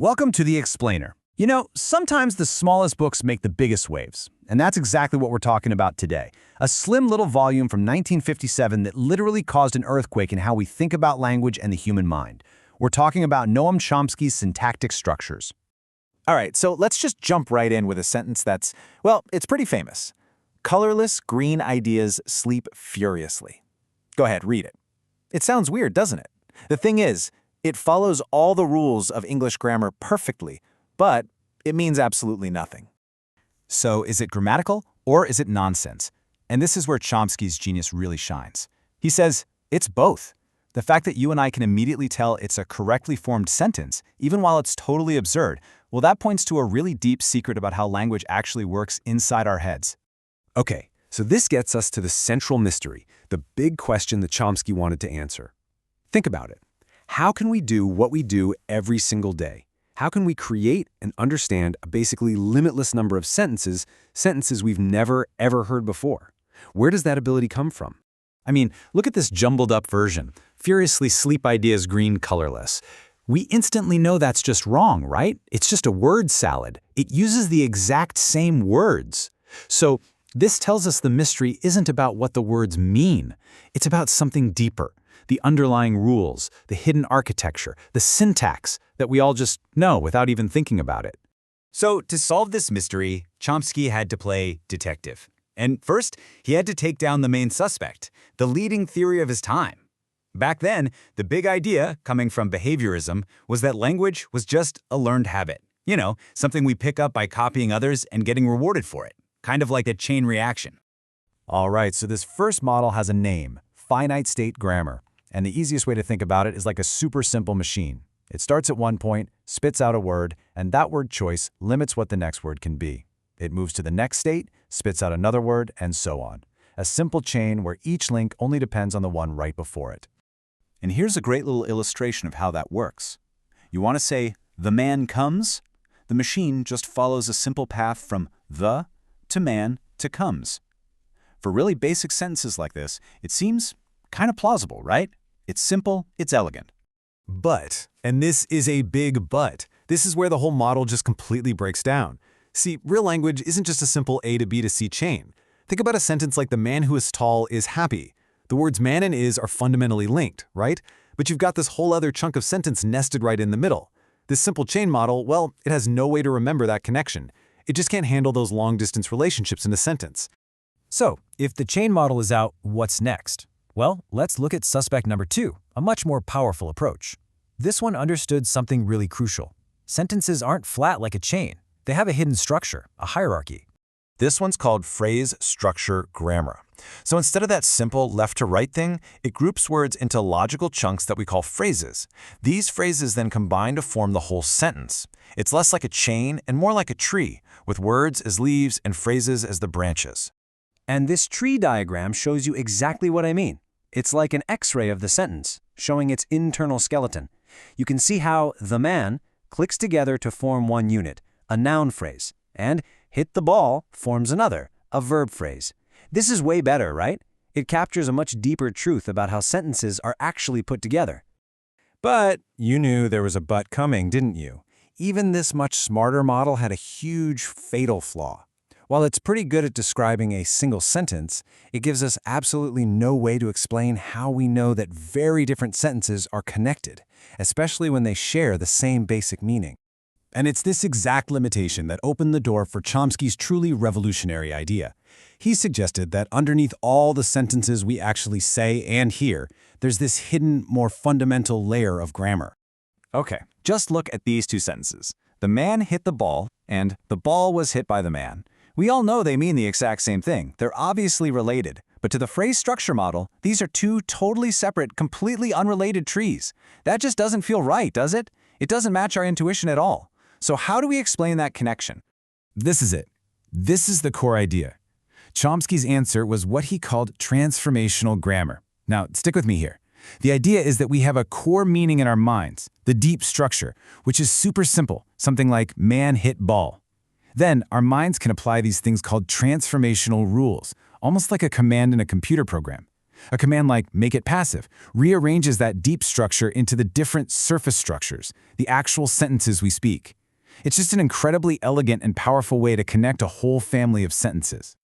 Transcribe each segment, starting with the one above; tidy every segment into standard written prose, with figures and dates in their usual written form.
Welcome to The Explainer. You know, sometimes the smallest books make the biggest waves, and that's exactly what we're talking about today. A slim little volume from 1957 that literally caused an earthquake in how we think about language and the human mind. We're talking about Noam Chomsky's Syntactic Structures. All right, so let's just jump right in with a sentence that's, well, it's pretty famous. Colorless green ideas sleep furiously. Go ahead, read it. It sounds weird, doesn't it? The thing is, it follows all the rules of English grammar perfectly, but it means absolutely nothing. So is it grammatical or is it nonsense? And this is where Chomsky's genius really shines. He says, it's both. The fact that you and I can immediately tell it's a correctly formed sentence, even while it's totally absurd, well, that points to a really deep secret about how language actually works inside our heads. Okay, so this gets us to the central mystery, the big question that Chomsky wanted to answer. Think about it. How can we do what we do every single day? How can we create and understand a basically limitless number of sentences we've never, ever heard before? Where does that ability come from? I mean, look at this jumbled up version. Furiously sleep ideas green colorless. We instantly know that's just wrong, right? It's just a word salad. It uses the exact same words. So this tells us the mystery isn't about what the words mean. It's about something deeper. The underlying rules, the hidden architecture, the syntax that we all just know without even thinking about it. So to solve this mystery, Chomsky had to play detective. And first, he had to take down the main suspect, the leading theory of his time. Back then, the big idea, coming from behaviorism, was that language was just a learned habit. You know, something we pick up by copying others and getting rewarded for it, kind of like a chain reaction. All right, so this first model has a name, finite-state grammar. And the easiest way to think about it is like a super simple machine. It starts at one point, spits out a word, and that word choice limits what the next word can be. It moves to the next state, spits out another word, and so on. A simple chain where each link only depends on the one right before it. And here's a great little illustration of how that works. You want to say, the man comes? The machine just follows a simple path from the to man to comes. For really basic sentences like this, it seems kind of plausible, right? It's simple, it's elegant. But, and this is a big but, this is where the whole model just completely breaks down. See, real language isn't just a simple A to B to C chain. Think about a sentence like the man who is tall is happy. The words man and is are fundamentally linked, right? But you've got this whole other chunk of sentence nested right in the middle. This simple chain model, well, it has no way to remember that connection. It just can't handle those long-distance relationships in a sentence. So, if the chain model is out, what's next? Well, let's look at suspect number 2, a much more powerful approach. This one understood something really crucial. Sentences aren't flat like a chain. They have a hidden structure, a hierarchy. This one's called phrase structure grammar. So instead of that simple left-to-right thing, it groups words into logical chunks that we call phrases. These phrases then combine to form the whole sentence. It's less like a chain and more like a tree, with words as leaves and phrases as the branches. And this tree diagram shows you exactly what I mean. It's like an X-ray of the sentence, showing its internal skeleton. You can see how the man clicks together to form one unit, a noun phrase, and hit the ball forms another, a verb phrase. This is way better, right? It captures a much deeper truth about how sentences are actually put together. But you knew there was a but coming, didn't you? Even this much smarter model had a huge, fatal flaw. While it's pretty good at describing a single sentence, it gives us absolutely no way to explain how we know that very different sentences are connected, especially when they share the same basic meaning. And it's this exact limitation that opened the door for Chomsky's truly revolutionary idea. He suggested that underneath all the sentences we actually say and hear, there's this hidden, more fundamental layer of grammar. Okay, just look at these two sentences. The man hit the ball, and the ball was hit by the man. We all know they mean the exact same thing. They're obviously related. But to the phrase structure model, these are two totally separate, completely unrelated trees. That just doesn't feel right, does it? It doesn't match our intuition at all. So how do we explain that connection? This is it. This is the core idea. Chomsky's answer was what he called transformational grammar. Now, stick with me here. The idea is that we have a core meaning in our minds, the deep structure, which is super simple, something like man hit ball. Then, our minds can apply these things called transformational rules, almost like a command in a computer program. A command like make it passive rearranges that deep structure into the different surface structures, the actual sentences we speak. It's just an incredibly elegant and powerful way to connect a whole family of sentences.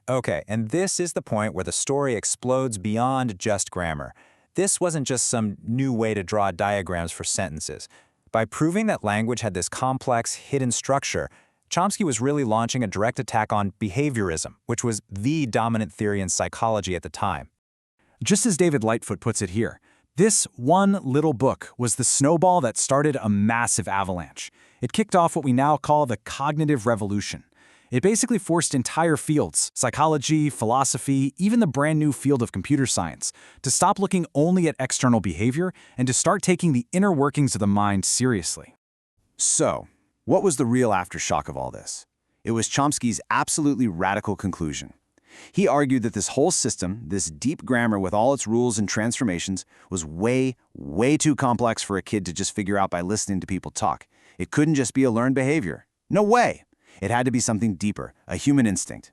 Okay, and this is the point where the story explodes beyond just grammar. This wasn't just some new way to draw diagrams for sentences. By proving that language had this complex, hidden structure, Chomsky was really launching a direct attack on behaviorism, which was the dominant theory in psychology at the time. Just as David Lightfoot puts it here, this one little book was the snowball that started a massive avalanche. It kicked off what we now call the cognitive revolution. It basically forced entire fields, psychology, philosophy, even the brand new field of computer science, to stop looking only at external behavior and to start taking the inner workings of the mind seriously. So, what was the real aftershock of all this? It was Chomsky's absolutely radical conclusion. He argued that this whole system, this deep grammar with all its rules and transformations, was way too complex for a kid to just figure out by listening to people talk. It couldn't just be a learned behavior. No way! It had to be something deeper, a human instinct.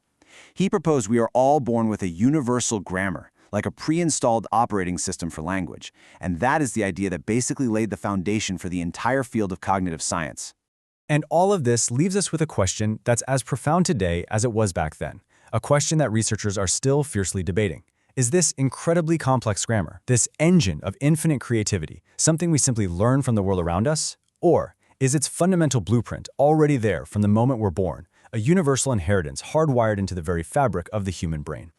He proposed we are all born with a universal grammar, like a pre-installed operating system for language, and that is the idea that basically laid the foundation for the entire field of cognitive science. And all of this leaves us with a question that's as profound today as it was back then, a question that researchers are still fiercely debating. Is this incredibly complex grammar, this engine of infinite creativity, something we simply learn from the world around us? Or is its fundamental blueprint already there from the moment we're born, a universal inheritance hardwired into the very fabric of the human brain?